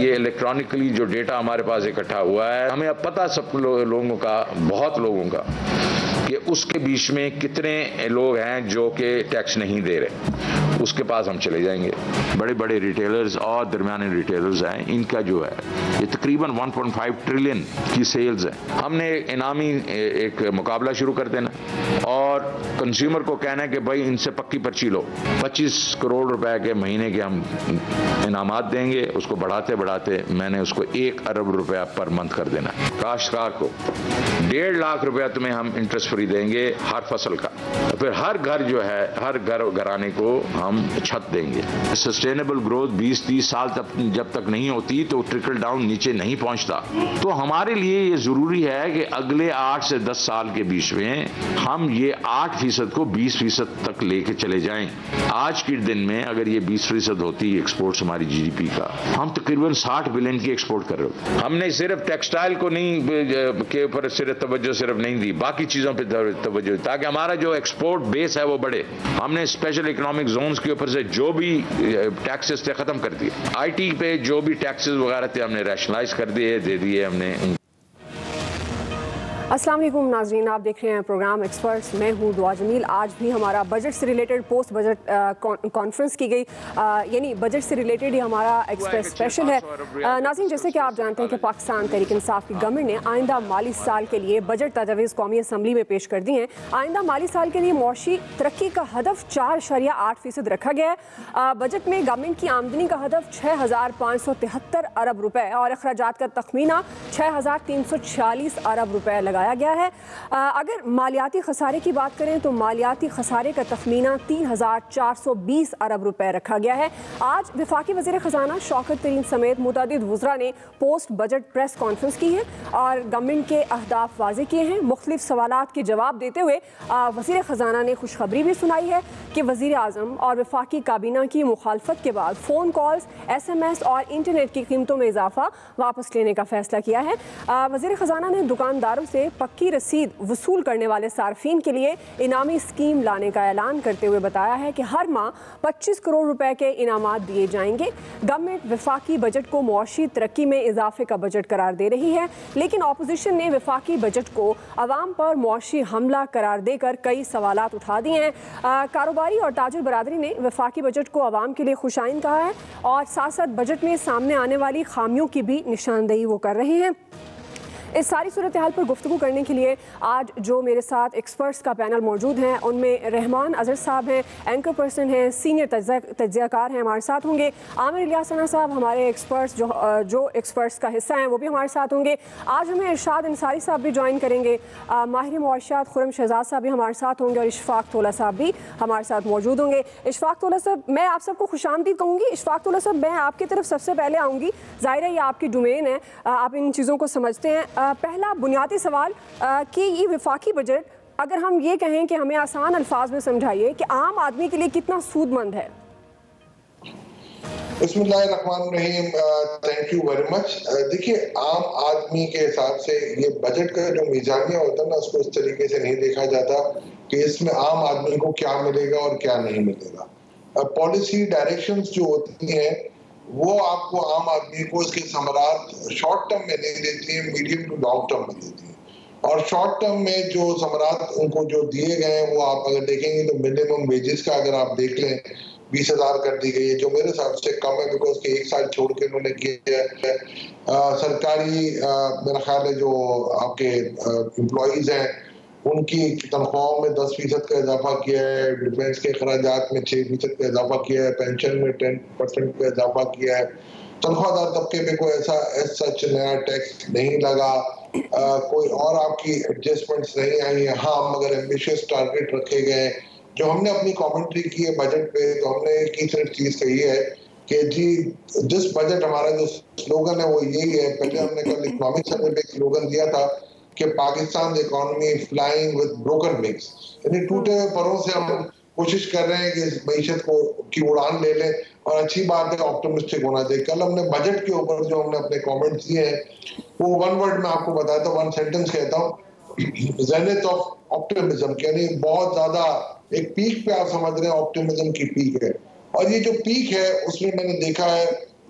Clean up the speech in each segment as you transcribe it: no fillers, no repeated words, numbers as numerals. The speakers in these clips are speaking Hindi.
ये इलेक्ट्रॉनिकली जो डेटा हमारे पास इकट्ठा हुआ है, हमें अब पता सब लोगों का, बहुत लोगों का, कि उसके बीच में कितने लोग हैं जो कि टैक्स नहीं दे रहे। उसके पास हम चले जाएंगे। बड़े बड़े रिटेलर्स और दरमियाने रिटेलर्स हैं, इनका जो है ये तकरीबन 1.5 ट्रिलियन की सेल्स है। हमने इनामी एक मुकाबला शुरू कर देना और कंज्यूमर को कहना है कि भाई इनसे पक्की पर्ची लो। 25 करोड़ रुपए के महीने के हम इनामात देंगे। उसको बढ़ाते बढ़ाते मैंने उसको 1 अरब रुपया पर मंथ कर देना। काश्तकार को 1.5 लाख रुपया तुम्हें हम इंटरेस्ट फ्री देंगे हर फसल का। फिर हर घर जो है, हर घराने को हम छत देंगे। सस्टेनेबल ग्रोथ 20-30 साल जब तक नहीं होती तो ट्रिकल डाउन नीचे नहीं पहुंचता। तो हमारे लिए ये जरूरी है कि अगले 8 से 10 साल के बीच में हम ये 8% को 20% तक लेके चले जाएं। आज के दिन में अगर ये 20% होती एक्सपोर्ट्स हमारी जीडीपी का, हम तकरीबन 60 बिलियन की एक्सपोर्ट कर रहे हो। हमने सिर्फ टेक्सटाइल को नहीं के ऊपर सिर्फ तवज्जो सिर्फ नहीं दी, बाकी चीजों पर तवज्जो, ताकि हमारा जो एक्सपोर्ट बेस है वो बढ़े। हमने स्पेशल इकोनॉमिक जोन्स के ऊपर से जो भी टैक्सेस थे खत्म कर दिए। आईटी पे जो भी टैक्सेस वगैरह थे हमने रैशनलाइज कर दिए, दे दिए हमने। अस्सलाम वालेकुम नाज़रीन, आप देख रहे हैं प्रोग्राम एक्सपर्ट्स। मैं हूं दुआ जमील। आज भी हमारा बजट से रिलेटेड पोस्ट बजट कॉन्फ्रेंस की गई, यानी बजट से रिलेटेड ही हमारा एक्सप्रेस स्पेशल है। नाज़रीन, जैसे कि आप जानते हैं कि पाकिस्तान तहरीक इंसाफ की गवर्नमेंट ने आइंदा माली साल के लिए बजट तजवीज़ कौमी असम्बली में पेश कर दी हैं। आइंदा माली साल के लिए मौशी तरक्की का हदफ 4.8% रखा गया है। बजट में गवर्नमेंट की आमदनी का हदफ 6,573 अरब रुपये और अखराजात का तखमीना 6,346 अरब रुपये लगा गया है। अगर मालियाती खसारे की बात करें तो मालियाती खसारे का तखमीना 3,420 अरब रुपए रखा गया है। आज वफाकी वज़ीर ख़जाना शौकत तरीन समेत मुतअद्दिद वज़रा ने पोस्ट बजट प्रेस कॉन्फ्रेंस की है और गवर्नमेंट के अहदाफ वाज़े किए हैं। मुख्तलिफ सवालात के जवाब देते हुए वज़ीर ख़जाना ने खुशखबरी भी सुनाई है कि वज़ीर आज़म और वफाकी काबीना की मुखालफत के बाद फ़ोन कॉल्स, SMS और इंटरनेट की कीमतों में इजाफा वापस लेने का फ़ैसला किया है। वज़ीर ख़जाना ने दुकानदारों से पक्की रसीद वसूल करने वाले सार्फिन के लिए इनामी स्कीम लाने का ऐलान करते हुए बताया है कि हर माह 25 करोड़ रुपए के इनामात दिए जाएंगे। गवर्नमेंट वफाकी बजट को मुआशी तरक्की में इजाफे का बजट करार दे रही है, लेकिन अपोजिशन ने वफाकी बजट को अवाम पर मुआशी हमला करार देकर कई सवालात उठा दिए हैं। कारोबारी और ताजिर बरादरी ने वफाकी बजट को अवाम के लिए खुशाइन कहा है और साथ साथ बजट में सामने आने वाली खामियों की भी निशानदेही वो कर रहे हैं। इस सारी सूरत हाल पर गुफ्तगू करने के लिए आज जो मेरे साथ एक्सपर्ट्स का पैनल मौजूद हैं उनमें रहमान अजहर साहब हैं, एंकर पर्सन हैं, सीनियर तज्ज़ियाकार हैं, हमारे साथ होंगे। आमिर इलियास साहब हमारे एक्सपर्ट्स जो एक्सपर्ट्स का हिस्सा हैं वो भी हमारे साथ होंगे। आज हमें इरशाद अंसारी साहब भी ज्वाइन करेंगे। माहिर मुआशियात खुर्रम शहजाद साहब भी हमारे साथ होंगे और इशफाक तोला साहब भी हमारे साथ मौजूद होंगे। इशफाक तोला साहब, मैं आप सबको खुशामदीद कहूँगी। इशफाक तोला साहब, मैं आपकी तरफ सबसे पहले आऊँगी। ज़ाहिर है ये आपकी डोमेन है, आप इन चीज़ों को समझते हैं। पहला बुनियादी सवाल कि ये वफाकी बजट, अगर हम ये कहें कि हमें आसान अल्फाज में समझाइए कि आम आदमी के लिए कितना सूदमंद है। बिस्मिल्लाहिर्रहमानिर्रहीम, थैंक यू वेरी मच। देखिए, आम आदमी के हिसाब से ये बजट का जो मीज़ानिया होता है ना, उसको इस तरीके से नहीं देखा जाता कि इसमें आम आदमी को क्या मिलेगा और क्या नहीं मिलेगा। पॉलिसी डायरेक्शंस जो होती हैं वो आपको आम आदमी को इसके समरात शॉर्ट टर्म में नहीं देती है, मीडियम टू लॉन्ग टर्म में देती है। और शॉर्ट टर्म में जो समरात उनको जो दिए गए हैं वो आप अगर देखेंगे तो मिनिमम वेजेस का अगर आप देख लें 20,000 कर दी गई है, जो मेरे हिसाब से कम है, बिकॉज के 1 साल छोड़ के उन्होंने किया है। सरकारी मेरा ख्याल है जो आपके एम्प्लॉइज हैं उनकी तनख्वाहों में 10% का इजाफा किया है, डिफेंस के अखराजात में 6% का इजाफा किया है, पेंशन में 10% का इजाफा किया है। तनख्वाहदार तबके में कोई ऐसा सच नया टैक्स नहीं लगा, कोई और आपकी एडजस्टमेंट्स नहीं आई है। हाँ, मगर एम्बिशियस टारगेट रखे गए। जो हमने अपनी कमेंट्री की है बजट पे, तो हमने एक ही सिर्फ चीज कही है कि जी जिस बजट हमारा जो स्लोगन है वो यही है। पहले हमने कल इकोनॉमिक सर्वे पे स्लोगन दिया था कि Pakistan economy flying with broken wings, यानी टूटे हुए परों से हम कोशिश कर रहे हैं कि इस मईशत को की उड़ान ले लें। और अच्छी बात है, ऑप्टिमिस्टिक होना चाहिए। कल हमने बजट के ऊपर जो हमने अपने कमेंट्स दिए हैं वो वन वर्ड में आपको बताया था, वन सेंटेंस कहता हूँ, ज़ेनिथ ऑफ ऑप्टिमिज्म, यानी बहुत ज्यादा एक पीक पे आप समझ रहे हैं, ऑप्टिमिज्म की पीक है। और ये जो पीक है उसमें मैंने देखा है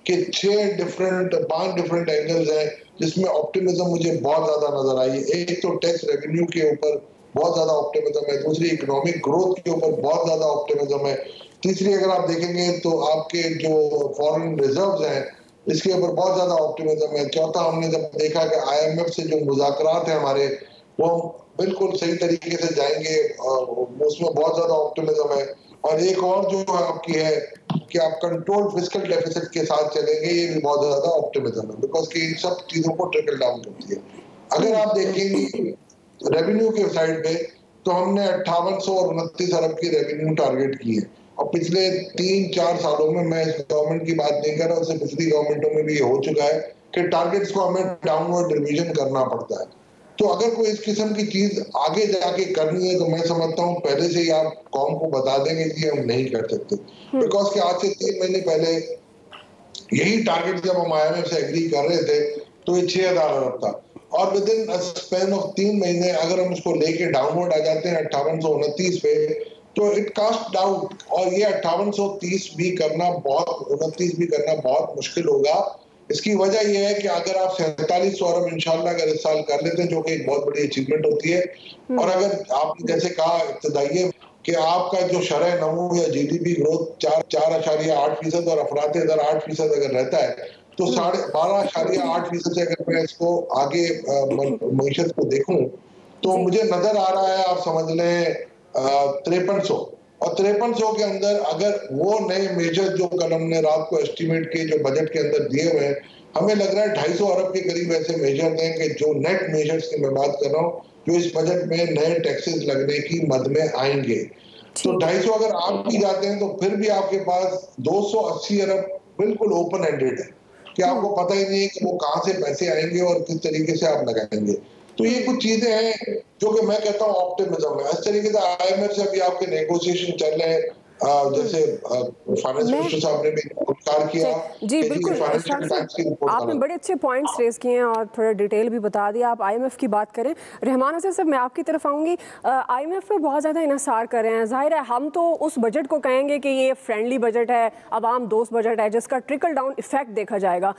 कि 5 डिफरेंट एंगल्स हैं जिसमें ऑप्टिमिज्म मुझे बहुत ज्यादा नजर आई। एक तो टैक्स रेवेन्यू के ऊपर बहुत ज्यादा ऑप्टिमिज्म है, दूसरी इकोनॉमिक ग्रोथ के ऊपर बहुत ज्यादा ऑप्टिमिज्म है, तीसरी अगर आप देखेंगे तो आपके जो फॉरेन रिजर्व्स हैं इसके ऊपर बहुत ज्यादा ऑप्टिमिज्म है, चौथा हमने जब देखा कि IMF से जो मुज़ाकरात हैं हमारे वो बिल्कुल सही तरीके से जाएंगे, उसमें बहुत ज्यादा ऑप्टिमिज्म है, और एक और जो आपकी है कि आप कंट्रोल फिस्कल डेफिसिट के साथ चलेंगे, ये भी बहुत ज्यादा ऑप्टिमिज्म है, बिकॉज कि इन सब चीजों को ट्रिकल डाउन करती है। अगर आप देखेंगे रेवेन्यू के साइड पे तो हमने 5800 और 29 अरब की रेवेन्यू टारगेट की है, और पिछले 3-4 सालों में, मैं इस गवर्नमेंट की बात नहीं कर रहा, उससे पिछली गवर्नमेंटों में भी ये हो चुका है कि टारगेट्स को हमें डाउनवर्ड रिवीजन करना पड़ता है। तो अगर कोई इस किस्म की चीज आगे जाके करनी है तो मैं समझता हूँ पहले से ही आप कौम को बता देंगे कि हम नहीं कर सकते, बिकॉज कि आज से 3 महीने पहले यही टारगेट जब हम IMF से एग्री कर रहे थे तो ये 6000 अरब था, और विद इन स्पैन ऑफ 3 महीने अगर हम उसको लेके डाउनवर्ड आ जाते हैं 5829 पे, तो इट कास्ट आउट, और ये 5830 भी करना बहुत 29 भी करना बहुत मुश्किल होगा। इसकी वजह यह है कि अगर आप 4700 अरब इंशाल्लाह अगर इस साल कर लेते हैं, जो कि एक बहुत बड़ी अचीवमेंट होती है, और अगर आपने जैसे कहा इब्तदाई कि आपका जो शरह नमू या GDP ग्रोथ 4.8% और अफराते दर 8% अगर रहता है तो 12.8% से अगर मैं इसको आगे मईशत को देखूं तो मुझे नजर आ रहा है, आप समझ लें 5300, और 5300 के अंदर अगर वो नए मेजर जो कल हमने रात को एस्टिमेट के जो बजट के अंदर दिए हुए हैं, हमें लग रहा है 250 अरब के करीब ऐसे मेजर हैं कि जो नेट मेजर्स की मैं बात कर रहा हूँ, जो इस बजट में नए टैक्सेस लगने की मद में आएंगे। तो 250 अगर आप भी जाते हैं तो फिर भी आपके पास 280 अरब बिल्कुल ओपन एंडेड है कि आपको पता ही नहीं है कि वो कहाँ से पैसे आएंगे और किस तरीके से आप लगाएंगे। तो ये कुछ चीजें हैं जो कि मैं कहता हूँ ऑप्टिमिज्म है। इस तरीके से IMF से अभी आपके नेगोशिएशन चल रहे हैं, जैसे फाइनेंस मिनिस्टर साहब ने भी इनकार किया। जी बिल्कुल, आपने बड़े अच्छे पॉइंट्स रेज किए हैं और थोड़ा डिटेल भी बता दिया। आप IMF की बात करें, रहमान हसन साहब मैं आपकी तरफ आऊँगी। IMF पे बहुत ज़्यादा इन्हिसार कर रहे हैं, जाहिर है हम तो उस बजट को कहेंगे कि ये फ्रेंडली बजट है, आवाम दोस्त बजट है, जिसका ट्रिकल डाउन इफेक्ट देखा जाएगा।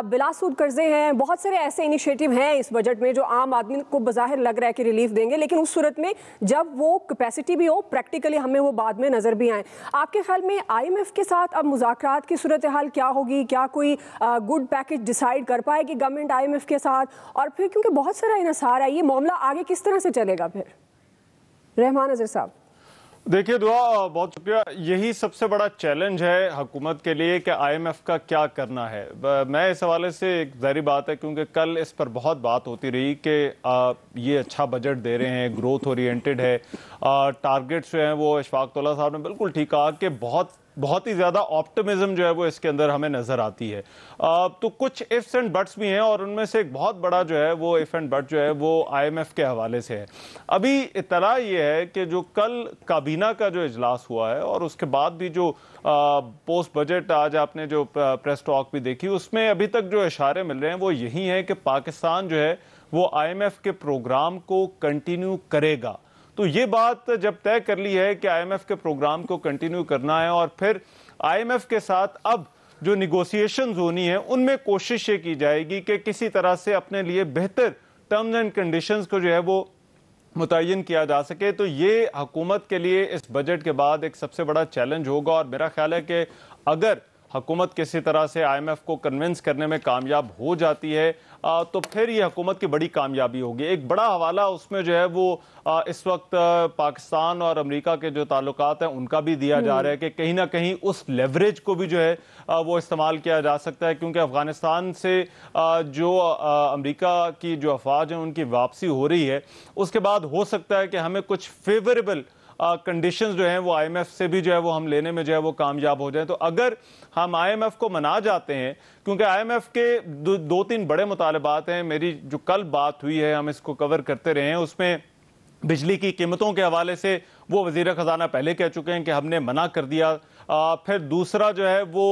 बिलासूद कर्जे हैं, बहुत सारे ऐसे इनिशिएटिव हैं इस बजट में जो आम आदमी को बज़ाहिर लग रहा है कि रिलीफ देंगे, लेकिन उस सूरत में जब वो कैपेसिटी भी हो, प्रैक्टिकली हमें वो बाद में नजर भी आए। आपके ख्याल में IMF के साथ अब मुज़ाकरात की सूरत हाल क्या होगी? क्या कोई गुड पैकेज डिसाइड कर पाएगी गवर्नमेंट IMF के साथ? और फिर क्योंकि बहुत सारा इन्हिसार है, ये मामला आगे किस तरह से चलेगा फिर? रहमान अज़हर साहब। देखिए दुआ, बहुत शुक्रिया। यही सबसे बड़ा चैलेंज है हुकूमत के लिए कि IMF का क्या करना है। मैं इस हवाले से, एक ज़ाहिर बात है क्योंकि कल इस पर बहुत बात होती रही कि ये अच्छा बजट दे रहे हैं, ग्रोथ ओरिएंटेड है, टारगेट्स जो हैं वो इशफाक़ साहब ने बिल्कुल ठीक कहा कि बहुत ही ज़्यादा ऑप्टिमिज्म जो है वो इसके अंदर हमें नज़र आती है। तो कुछ इफ्स एंड बट्स भी हैं, और उनमें से एक बहुत बड़ा जो है वो इफ एंड बट जो है वो IMF के हवाले से है। अभी इत्तला ये है कि जो कल काबीना का जो इजलास हुआ है और उसके बाद भी जो पोस्ट बजट आज आपने जो प्रेस टॉक भी देखी, उसमें अभी तक जो इशारे मिल रहे हैं वो यही है कि पाकिस्तान जो है वो IMF के प्रोग्राम को कंटिन्यू करेगा। तो ये बात जब तय कर ली है कि IMF के प्रोग्राम को कंटिन्यू करना है, और फिर IMF के साथ अब जो निगोशिएशंस होनी है उनमें कोशिश ये की जाएगी कि किसी तरह से अपने लिए बेहतर टर्म्स एंड कंडीशंस को जो है वो मुतय्यन किया जा सके। तो ये हुकूमत के लिए इस बजट के बाद एक सबसे बड़ा चैलेंज होगा, और मेरा ख्याल है कि अगर हुकूमत किसी तरह से IMF को कन्विंस करने में कामयाब हो जाती है तो फिर ये हुकूमत की बड़ी कामयाबी होगी। एक बड़ा हवाला उसमें जो है वो इस वक्त पाकिस्तान और अमेरिका के जो ताल्लुकात हैं उनका भी दिया जा रहा है कि कहीं ना कहीं उस लेवरेज को भी जो है वो इस्तेमाल किया जा सकता है, क्योंकि अफगानिस्तान से जो अमेरिका की जो अफवाज हैं उनकी वापसी हो रही है, उसके बाद हो सकता है कि हमें कुछ फेवरेबल कंडीशंस जो हैं वो IMF से भी जो है वो हम लेने में जो है वो कामयाब हो जाए। तो अगर हम IMF को मना जाते हैं, क्योंकि IMF के 2-3 बड़े मुतालबात हैं, मेरी जो कल बात हुई है हम इसको कवर करते रहे हैं, उसमें बिजली की कीमतों के हवाले से वो वज़ीर ख़जाना पहले कह चुके हैं कि हमने मना कर दिया। फिर दूसरा जो है वो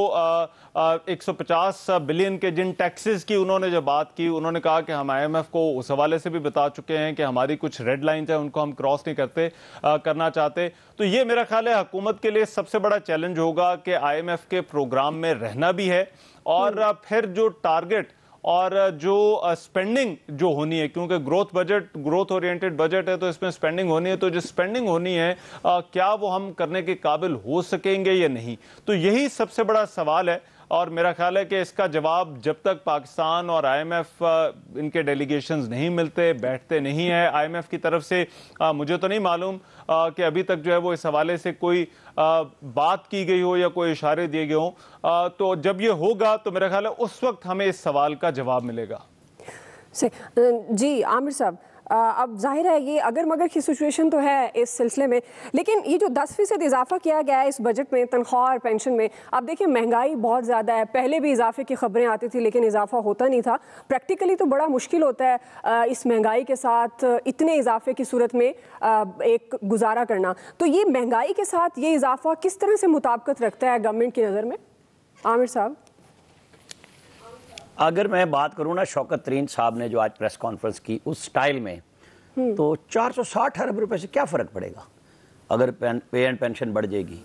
150 बिलियन के जिन टैक्सेस की उन्होंने जो बात की, उन्होंने कहा कि हम IMF को उस हवाले से भी बता चुके हैं कि हमारी कुछ रेड लाइन्स हैं उनको हम क्रॉस नहीं करना चाहते। तो ये मेरा ख्याल है हुकूमत के लिए सबसे बड़ा चैलेंज होगा कि IMF के प्रोग्राम में रहना भी है और फिर जो टारगेट और जो स्पेंडिंग जो होनी है, क्योंकि ग्रोथ ओरिएंटेड बजट है तो इसमें स्पेंडिंग होनी है, तो जो स्पेंडिंग होनी है क्या वो हम करने के काबिल हो सकेंगे या नहीं, तो यही सबसे बड़ा सवाल है। और मेरा ख्याल है कि इसका जवाब जब तक पाकिस्तान और आईएमएफ इनके डेलीगेशंस नहीं मिलते, बैठते नहीं है आईएमएफ की तरफ से, मुझे तो नहीं मालूम कि अभी तक जो है वो इस हवाले से कोई बात की गई हो या कोई इशारे दिए गए हों। तो जब ये होगा तो मेरा ख्याल है उस वक्त हमें इस सवाल का जवाब मिलेगा। जी आमिर साहब, अब जाहिर है ये अगर मगर की सिचुएशन तो है इस सिलसिले में, लेकिन ये जो 10% इजाफा किया गया है इस बजट में तनख्वाह और पेंशन में, आप देखिए महंगाई बहुत ज़्यादा है, पहले भी इजाफे की खबरें आती थी लेकिन इजाफा होता नहीं था। प्रैक्टिकली तो बड़ा मुश्किल होता है इस महंगाई के साथ इतने इजाफे की सूरत में एक गुजारा करना। तो ये महंगाई के साथ ये इजाफा किस तरह से मुताबिकत रखता है गवर्नमेंट की नज़र में? आमिर साहब, अगर मैं बात करूं ना, शौकत तरीन साहब ने जो आज प्रेस कॉन्फ्रेंस की उस स्टाइल में, तो 460 अरब रुपए से क्या फ़र्क पड़ेगा अगर पे एंड पेंशन बढ़ जाएगी।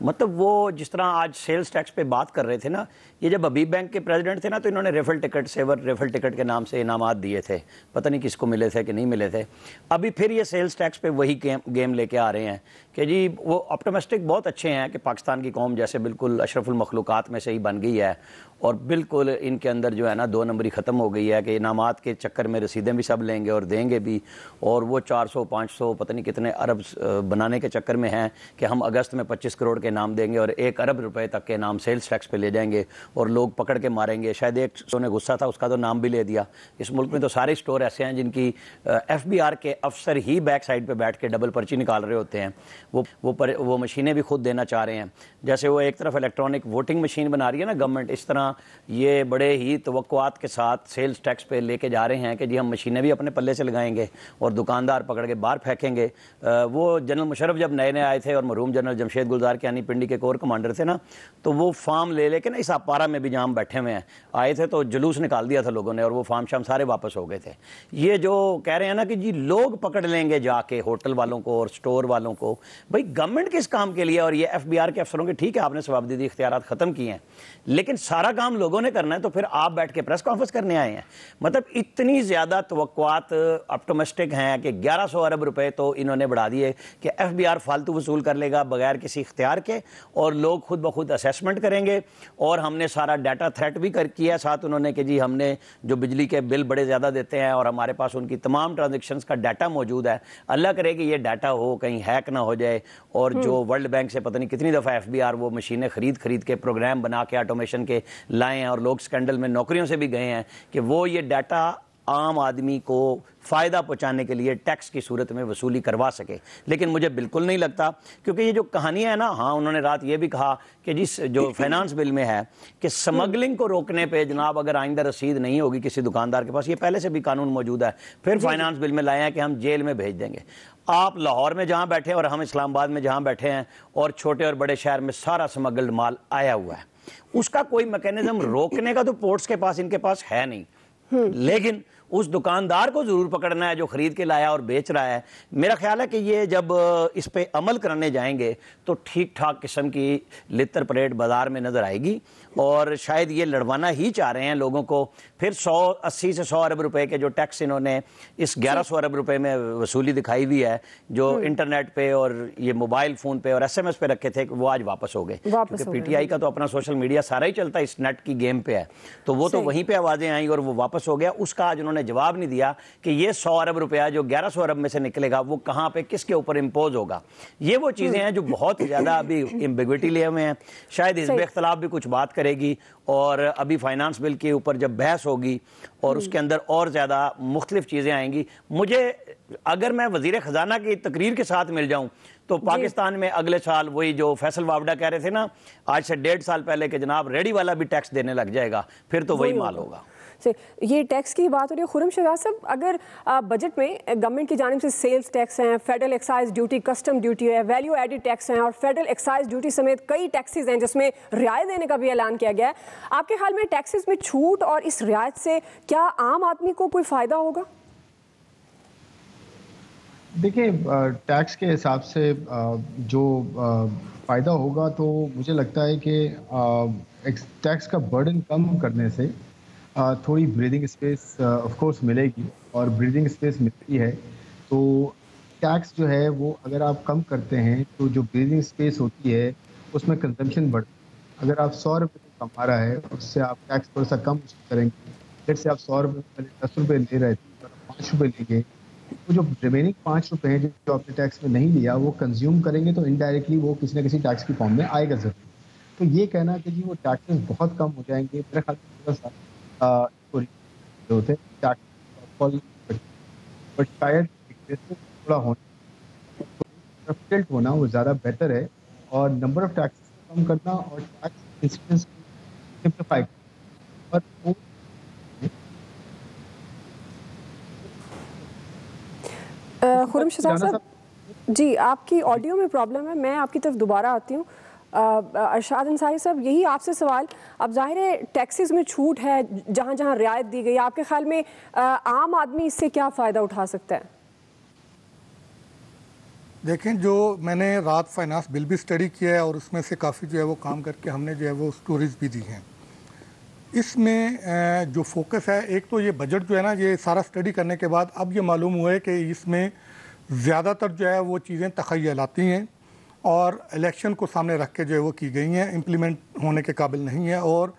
मतलब वो जिस तरह आज सेल्स टैक्स पे बात कर रहे थे ना, ये जब अबीब बैंक के प्रेसिडेंट थे ना, तो इन्होंने रेफल टिकट सेवर रेफल टिकट के नाम से इनामात दिए थे, पता नहीं किसको मिले थे कि नहीं मिले थे। अभी फिर ये सेल्स टैक्स पे वही गेम लेके आ रहे हैं कि जी वो ऑप्टिमिस्टिक बहुत अच्छे हैं कि पाकिस्तान की कौम जैसे बिल्कुल अशरफुल मखलूक़ात में से ही बन गई है और बिल्कुल इनके अंदर जो है ना 2 नंबरी ख़त्म हो गई है कि इनामात के चक्कर में रसीदें भी सब लेंगे और देंगे भी, और वो 400-500 पता नहीं कितने अरब बनाने के चक्कर में हैं कि हम अगस्त में 25 करोड़ के इनाम देंगे और 1 अरब रुपए तक के इनाम सेल्स टैक्स पे ले जाएंगे और लोग पकड़ के मारेंगे। शायद एक ने गुस्सा था, उसका तो नाम भी ले दिया। इस मुल्क में तो सारे स्टोर ऐसे हैं जिनकी FBI के अफसर ही बैक साइड पर बैठ के डबल पर्ची निकाल रहे होते हैं। वो मशीनें भी खुद देना चाह रहे हैं। जैसे वो एक तरफ इलेक्ट्रॉनिक वोटिंग मशीन बना रही है ना गवर्नमेंट, इस तरह ये बड़े ही तवक्कुआत के साथ सेल्स टैक्स पे लेके जा रहे हैं कि जी हम मशीनें भी अपने पल्ले से लगाएंगे और दुकानदार पकड़ के बाहर फेंकेंगे। वो जनरल मुशर्रफ जब नए नए आए थे और मरहूम जनरल जमशेद गुलजार कियानी पिंडी के कोर कमांडर थे ना, तो वो फार्म ले लेके ना इस आपारा में भी जहाँ हम बैठे हुए हैं आए थे, तो जुलूस निकाल दिया था लोगों ने और वो फार्म शाम सारे वापस हो गए थे। ये जो कह रहे हैं ना कि जी लोग पकड़ लेंगे जाके होटल वालों को और स्टोर वालों को, भाई गवर्नमेंट किस काम के लिए? और ये FBI के अफसरों के, ठीक है आपने सवाबदीदी इख्तियारात ख़त्म किए हैं, लेकिन सारा काम लोगों ने करना है, तो फिर आप बैठ के प्रेस कॉन्फ्रेंस करने आए हैं। मतलब इतनी ज़्यादा तवक्कुआत ऑप्टिमिस्टिक हैं कि 1100 अरब रुपए तो इन्होंने बढ़ा दिए कि FBI फालतू वसूल कर लेगा बगैर किसी इख्तियार के और लोग खुद ब खुद असेसमेंट करेंगे। और हमने सारा डाटा थ्रेट भी किया साथ उन्होंने कि जी हमने जो बिजली के बिल बड़े ज़्यादा देते हैं और हमारे पास उनकी तमाम ट्रांजेक्शन्स का डाटा मौजूद है। अल्लाह करे कि ये डाटा हो कहीं हैक ना हो जाए और जो वर्ल्ड बैंक से पता नहीं कितनी दफ़ा FBI वो मशीनें खरीद के प्रोग्राम बना के ऑटोमेशन के लाए हैं और लोग स्कैंडल में नौकरियों से भी गए हैं कि वो ये डाटा आम आदमी को फ़ायदा पहुंचाने के लिए टैक्स की सूरत में वसूली करवा सके। लेकिन मुझे बिल्कुल नहीं लगता, क्योंकि ये जो कहानियाँ है ना, हाँ उन्होंने रात ये भी कहा कि जिस जो फाइनेंस बिल में है कि स्मगलिंग को रोकने पे जनाब अगर आइंदा रसीद नहीं होगी किसी दुकानदार के पास, ये पहले से भी कानून मौजूद है, फिर फाइनेंस बिल में लाए हैं कि हम जेल में भेज देंगे। आप लाहौर में जहाँ बैठे हैं और हम इस्लामाबाद में जहाँ बैठे हैं और छोटे और बड़े शहर में सारा स्मगल्ड माल आया हुआ है, उसका कोई मैकेनिज्म रोकने का तो पोर्ट्स के पास इनके पास है नहीं। लेकिन उस दुकानदार को जरूर पकड़ना है जो खरीद के लाया और बेच रहा है। मेरा ख्याल है कि ये जब इस पे अमल करने जाएंगे तो ठीक ठाक किस्म की लित्तर परेड बाजार में नजर आएगी और शायद ये लड़वाना ही चाह रहे हैं लोगों को। फिर 80 से 100 अरब रुपए के जो टैक्स इन्होंने इस 1100 अरब रुपए में वसूली दिखाई हुई है, जो इंटरनेट पे और ये मोबाइल फ़ोन पे और SMS पे रखे थे, वो आज वापस हो गए। क्योंकि PTI का तो अपना सोशल मीडिया सारा ही चलता है इस नेट की गेम पे है, तो वो तो वहीं पर आवाज़ें आई और वो वापस हो गया। उसका आज उन्होंने जवाब नहीं दिया कि ये 100 अरब रुपया जो 1100 अरब में से निकलेगा वो कहाँ पे किसके ऊपर इम्पोज होगा। ये वो चीज़ें हैं जो बहुत ज़्यादा अभी एम्बिग्विटी लिए हुए हैं। शायद हिज़्ब इख्तिलाफ भी कुछ बात करेगी और अभी फाइनेंस बिल के ऊपर जब बहस होगी और उसके अंदर और ज़्यादा मुख्तलिफ चीज़ें आएंगी। मुझे अगर मैं वज़ीर ख़जाना की तकरीर के साथ मिल जाऊँ तो पाकिस्तान में अगले साल वही जो फैसल वावडा कह रहे थे ना आज से 1.5 साल पहले के जनाब रेडी वाला भी टैक्स देने लग जाएगा, फिर तो वही माल होगा। ये टैक्स की बात हो रही है खुर्रम शहजाद साहब, अगर बजट में गवर्नमेंट की जानिब से सेल्स टैक्स हैं, federal excise duty, custom duty है, वैल्यू एडिड टैक्स हैं और फेडरल एक्साइज ड्यूटी समेत कई टैक्सेस हैं जिसमें रियायत देने का भी ऐलान किया गया है। आपके ख्याल में टैक्सेस में छूट और इस रियायत से क्या आम आदमी को कोई फ़ायदा होगा? देखिए, टैक्स के हिसाब से जो फ़ायदा होगा तो मुझे लगता है कि टैक्स का बर्डन कम करने से थोड़ी ब्रीदिंग स्पेस ऑफ कोर्स मिलेगी, और ब्रीदिंग स्पेस मिलती है तो टैक्स जो है वो अगर आप कम करते हैं तो जो ब्रीदिंग स्पेस होती है उसमें कंजम्पशन बढ़, अगर आप 100 रुपये कमा रहा है उससे आप टैक्स थोड़ा सा कम करेंगे, जैसे आप 100 रुपये पहले 10 रुपये ले रहे थे और 5 रुपये लेंगे, तो जो रिमेनिंग 5 रुपये हैं जो आपने टैक्स में नहीं लिया वो कंज्यूम करेंगे तो इनडायरेक्टली वो किसी न किसी टैक्स की फॉर्म में आएगा जरूर। तो ये कहना कि जी वो टैक्सेस बहुत कम हो जाएंगे, मेरे ख्याल से थोड़ा सा होते हैं बट शायद थोड़ा होना वो ज़्यादा बेहतर है, और नंबर ऑफ टैक्सेस को कम करना और टैक्स इंसिडेंस को सिंप्लीफाई करना। और खुर्रम साहब जी, आपकी ऑडियो में प्रॉब्लम है, मैं आपकी तरफ दोबारा आती हूँ। अरशाद अंसारी साहब, यही आपसे सवाल, अब जाहिर है टैक्सेस में छूट है, जहाँ जहाँ रियायत दी गई, आपके ख्याल में आम आदमी इससे क्या फ़ायदा उठा सकता है? देखें, जो मैंने रात फाइनेंस बिल भी स्टडी किया है और उसमें से काफ़ी जो है वो काम करके हमने जो है वो स्टोरीज भी दी हैं। इसमें जो फोकस है, एक तो ये बजट जो है ना, ये सारा स्टडी करने के बाद अब ये मालूम हुआ है कि इसमें ज़्यादातर जो है वो चीज़ें तख़य्युलाती हैं और इलेक्शन को सामने रख के जो है वो की गई हैं, इम्प्लीमेंट होने के काबिल नहीं है। और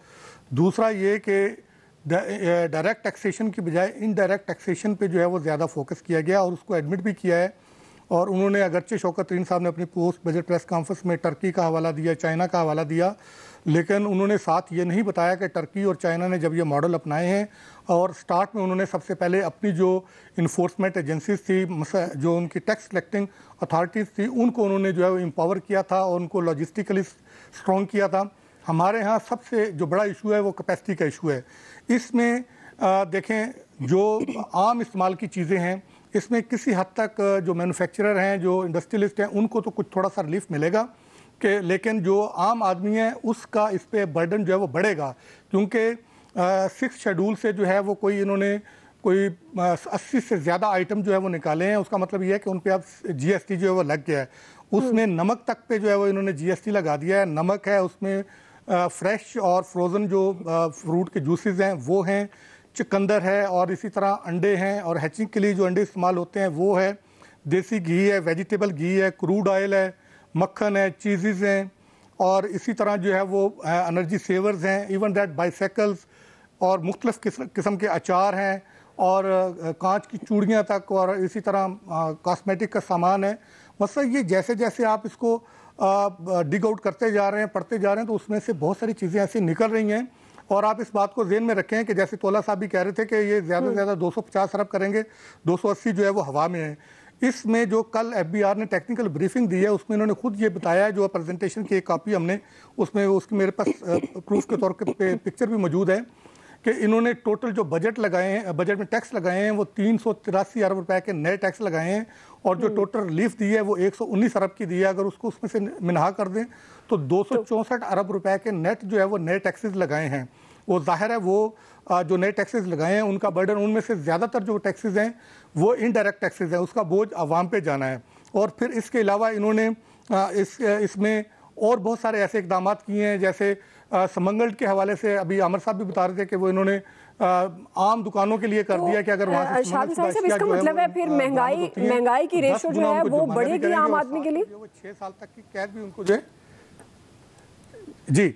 दूसरा ये कि डायरेक्ट टैक्सेशन की बजाय इनडायरेक्ट टैक्सेशन पे जो है वो ज़्यादा फोकस किया गया और उसको एडमिट भी किया है। और उन्होंने, अगरचे शौकत तरीन साहब ने अपनी पोस्ट बजट प्रेस कॉन्फ्रेंस में टर्की का हवाला दिया, चाइना का हवाला दिया, लेकिन उन्होंने साथ ये नहीं बताया कि टर्की और चाइना ने जब ये मॉडल अपनाए हैं और स्टार्ट में उन्होंने सबसे पहले अपनी जो इन्फोर्समेंट एजेंसीज थी, जो उनकी टैक्स कलेक्टिंग अथॉरिटीज़ थी, उनको उन्होंने जो है वो एम्पावर किया था और उनको लॉजिस्टिकली स्ट्रॉन्ग किया था। हमारे यहाँ सबसे जो बड़ा इशू है वो कैपेसिटी का इशू है। इसमें देखें, जो आम इस्तेमाल की चीज़ें हैं, इसमें किसी हद तक जो मैन्युफैक्चरर हैं, जो इंडस्ट्रियलिस्ट हैं, उनको तो कुछ थोड़ा सा रिलीफ मिलेगा कि, लेकिन जो आम आदमी है उसका इस पर बर्डन जो है वो बढ़ेगा, क्योंकि 6 शेड्यूल से जो है वो इन्होंने कोई 80 से ज़्यादा आइटम जो है वो निकाले हैं। उसका मतलब ये है कि उन पर अब GST जो है वो लग गया है। उसमें नमक तक पे जो है वो इन्होंने GST लगा दिया है। नमक है, उसमें फ्रेश और फ्रोज़न जो फ्रूट के जूसेस हैं वो हैं, चुकंदर है, और इसी तरह अंडे हैं, और हैचिंग के लिए जो अंडे इस्तेमाल होते हैं वो है, देसी घी है, वेजिटेबल घी है, क्रूड ऑयल है, मक्खन है, चीज़ेज़ हैं, और इसी तरह जो है वो एनर्जी सेवर्स हैं, इवन दैट बाइसाइकिल्स, और मुख्तलिफ़ किस्म के अचार हैं, और कांच की चूड़ियाँ तक, और इसी तरह कॉस्मेटिक का सामान है। मतलब ये जैसे जैसे आप इसको डिग आउट करते जा रहे हैं, पढ़ते जा रहे हैं, तो उसमें से बहुत सारी चीज़ें ऐसी निकल रही हैं। और आप इस बात को ज़हन में रखें कि जैसे तोला साहब भी कह रहे थे कि ये ज़्यादा से ज़्यादा 250 अरब करेंगे, 280 जो है वो हवा में है। इसमें जो कल FBR ने टेक्निकल ब्रीफिंग दी है उसमें इन्होंने खुद ये बताया है, जो प्रेजेंटेशन की एक कॉपी हमने उसमें उसकी मेरे पास प्रूफ के तौर पे पिक्चर भी मौजूद है, कि इन्होंने टोटल जो बजट लगाए हैं, बजट में टैक्स लगाए हैं, वो 383 अरब रुपए के नए टैक्स लगाए हैं, और जो टोटल रिलीफ दी है वो 119 अरब की दी है। अगर उसको उसमें से मिनहा कर दें तो 264 अरब रुपए के नेट जो है वो नए टैक्सेस लगाए हैं। वो जाहिर है वो जो नए टैक्सेस लगाए हैं उनका बर्डन, उनमें से ज़्यादातर जो टैक्सेस हैं वो इनडायरेक्ट टैक्सेस हैं, उसका बोझ आवाम पे जाना है। और फिर इसके अलावा इन्होंने इसमें और बहुत सारे ऐसे इकदाम किए हैं, जैसे समंगल के हवाले से अभी आमिर साहब भी बता रहे थे कि वो इन्होंने आम दुकानों के लिए कर दिया कि अगर वहाँ से इसका मतलब है फिर महंगाई की रेशो जो है वो बढ़ेगी आम आदमी के लिए। 6 साल तक की कैद भी उनको जो है जी।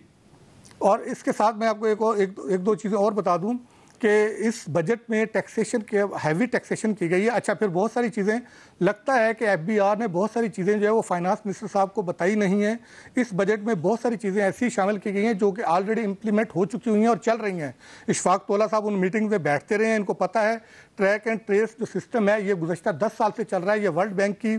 और इसके साथ मैं आपको एक दो चीज़ें और बता दूं कि इस बजट में टैक्सेशन के हैवी टैक्सेशन की गई है। अच्छा, फिर बहुत सारी चीज़ें लगता है कि FBR ने बहुत सारी चीज़ें जो है वो फाइनेंस मिनिस्टर साहब को बताई नहीं है। इस बजट में बहुत सारी चीज़ें ऐसी शामिल की गई हैं जो कि ऑलरेडी इम्प्लीमेंट हो चुकी हुई हैं और चल रही हैं। इशफाक तोला साहब उन मीटिंग में बैठते रहे हैं, इनको पता है ट्रैक एंड ट्रेस जो सिस्टम है ये गुज़श्ता 10 साल से चल रहा है, ये वर्ल्ड बैंक की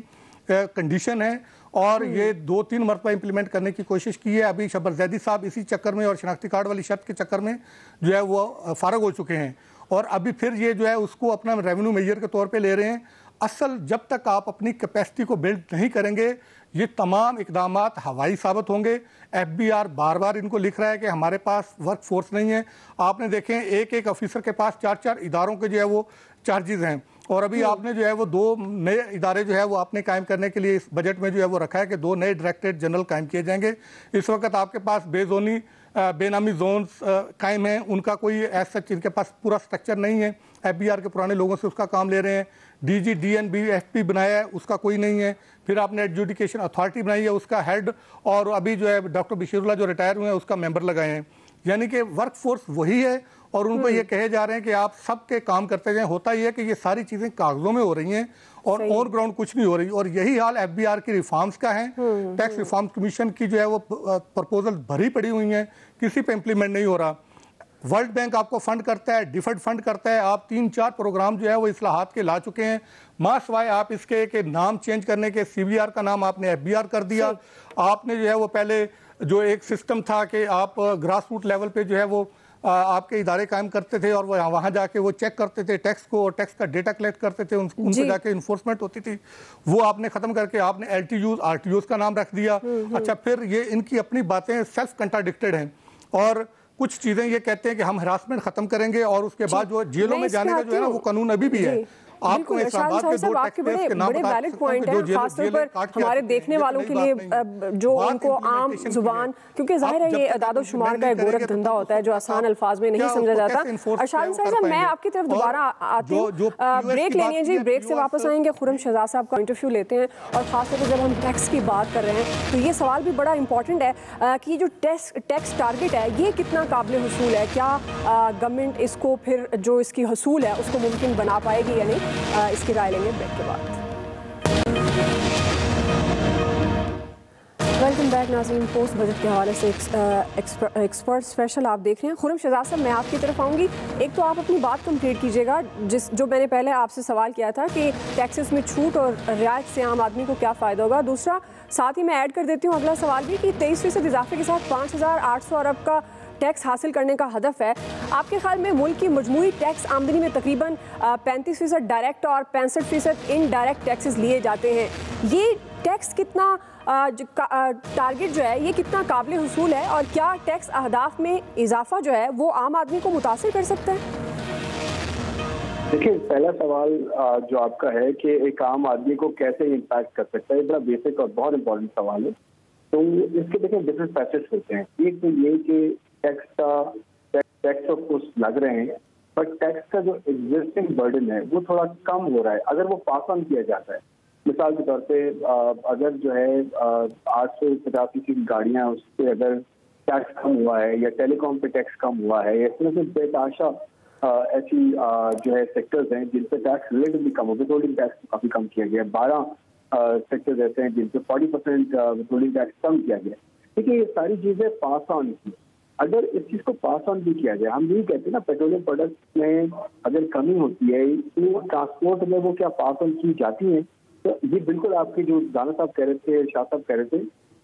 कंडीशन है और ये 2-3 मरतबा इंप्लीमेंट करने की कोशिश की है। अभी शबर जैदी साहब इसी चक्कर में और शनाख्ती कार्ड वाली शर्त के चक्कर में जो है वो फारग हो चुके हैं और अभी फिर ये जो है उसको अपना रेवेन्यू मेजर के तौर पे ले रहे हैं। असल जब तक आप अपनी कैपेसिटी को बिल्ड नहीं करेंगे ये तमाम इकदाम हवाई साबित होंगे। FBR बार बार इनको लिख रहा है कि हमारे पास वर्क फोर्स नहीं है। आपने देखें एक एक ऑफिसर के पास 4-4 इदारों के जो है वो चार्जेस हैं और अभी आपने जो है वो 2 नए इदारे जो है वो आपने कायम करने के लिए इस बजट में जो है वो रखा है कि 2 नए डायरेक्टरेट जनरल कायम किए जाएंगे। इस वक्त आपके पास बेजोनी बेनामी जोन्स कायम हैं, उनका कोई ऐसा जिनके पास पूरा स्ट्रक्चर नहीं है, एफबीआर के पुराने लोगों से उसका काम ले रहे हैं। डीजी डीएनबीएफपी बनाया है, उसका कोई नहीं है। फिर आपने एडजुडिकेशन अथॉरिटी बनाई है, उसका हेड और अभी जो है डॉक्टर बशीरुल्लाह जो रिटायर हुए हैं उसका मेंबर लगाए हैं। यानी कि वर्क फोर्स वही है और उनको ये कहे जा रहे हैं कि आप सबके काम करते जाएं। होता ही है कि ये सारी चीज़ें कागजों में हो रही हैं और ऑन ग्राउंड कुछ नहीं हो रही। और यही हाल एफबीआर की रिफॉर्म्स का है। टैक्स रिफॉर्म कमीशन की जो है वो प्रपोजल भरी पड़ी हुई हैं, किसी पे इम्प्लीमेंट नहीं हो रहा। वर्ल्ड बैंक आपको फंड करता है, डिफर्ड फंड करता है। आप 3-4 प्रोग्राम जो है वो इस्लाहात के ला चुके हैं। मासवाए आप इसके के नाम चेंज करने के, सीबीआर का नाम आपने एफबीआर कर दिया। आपने जो है वो पहले जो एक सिस्टम था कि आप ग्रास रूट लेवल पे जो है वो आपके इदारे कायम करते थे और वो वहाँ जाके वो चेक करते थे टैक्स को और टैक्स का डेटा कलेक्ट करते थे, उन पर जाके इन्फोर्समेंट होती थी। वो आपने ख़त्म करके आपने एलटीयूज आरटीयूज का नाम रख दिया। अच्छा, फिर ये इनकी अपनी बातें सेल्फ कंट्राडिक्टेड हैं और कुछ चीज़ें ये कहते हैं कि हम हरासमेंट ख़त्म करेंगे और उसके बाद जो जेलों में जाने का जो है ना वो कानून अभी भी है। आपको इस्लामाबाद के दो टैक्स पेयर्स के नाम बता वैलिड पॉइंट है, खासतौर पर हमारे देखने वालों के लिए जो उनको आम जुबान, क्योंकि जाहिर है ये अदाद शुमार का एक गोरख धंधा होता है जो आसान अल्फाज में नहीं समझा जाता। अरशाद साहब, मैं आपकी तरफ दोबारा आती हूँ, ब्रेक लेनी है जी, ब्रेक से वापस आएंगे। खुर्रम शहजाद साहब का इंटरव्यू लेते हैं और खासतौर पर जब हम टैक्स की बात कर रहे हैं तो ये सवाल भी बड़ा इंपॉर्टेंट है कि जो टैक्स टारगेट है ये कितना काबिल हसूल है। क्या गवर्नमेंट इसको फिर जो इसकी हसूल है उसको मुमकिन बना पाएगी या नहीं, इसकी राय लेंगे ब्रेक के बाद। वेलकम बैक नाज़रीन, पोस्ट बजट के हवाले से एक्सपर्ट स्पेशल आप देख रहे हैं। खुर्रम शहजाद साहब, मैं आपकी तरफ आऊँगी। एक तो आप अपनी बात कंप्लीट कीजिएगा जो मैंने पहले आपसे सवाल किया था कि टैक्सेस में छूट और रियायत से आम आदमी को क्या फ़ायदा होगा। दूसरा, साथ ही मैं ऐड कर देती हूँ अगला सवाल भी कि 23% इजाफे के साथ 5,800 अरब का टैक्स हासिल करने का हदफ है। आपके ख्याल में मुल्क की मजमूई टैक्स आमदनी में तकरीबन 35% डायरेक्ट और 65% इनडायरेक्ट टैक्सेस लिए जाते हैं। ये टैक्स कितना टारगेट जो है ये कितना काबिल हुसूल है और क्या टैक्स अहदाफ में इजाफा जो है वो आम आदमी को मुतासिर कर सकता है? देखिए, पहला सवाल जो आपका है कि एक आम आदमी को कैसे इम्पैक्ट कर सकता है, बड़ा बेसिक और बहुत इंपॉर्टेंट सवाल है। तो इसके देखिए डिफरेंट फैसेट्स होते हैं। एक तो ये कि टैक्स ऑफ कोर्स लग रहे हैं, बट टैक्स का जो एग्जिस्टिंग बर्डन है वो थोड़ा कम हो रहा है अगर वो पास ऑन किया जाता है। मिसाल के तौर पे अगर जो है 850 की गाड़ियां उस पर अगर टैक्स कम हुआ है या टेलीकॉम पे टैक्स कम हुआ है, इस तरह से बेताशा ऐसी जो है सेक्टर्स हैं जिन पे टैक्स रिलेटिवली कम हो। विथहोल्डिंग टैक्स काफी कम किया गया है, 12 सेक्टर्स ऐसे हैं जिन पे 40% विथहोल्डिंग टैक्स कम किया गया। देखिए, ये सारी चीजें पास ऑन की, अगर इस चीज को पास ऑन भी किया जाए, हम यही कहते हैं ना पेट्रोलियम प्रोडक्ट्स में अगर कमी होती है तो ट्रांसपोर्ट में वो क्या पास ऑन की जाती है। तो ये बिल्कुल आपके जो दाना साहब कह रहे थे, शाह साहब कह रहे थे,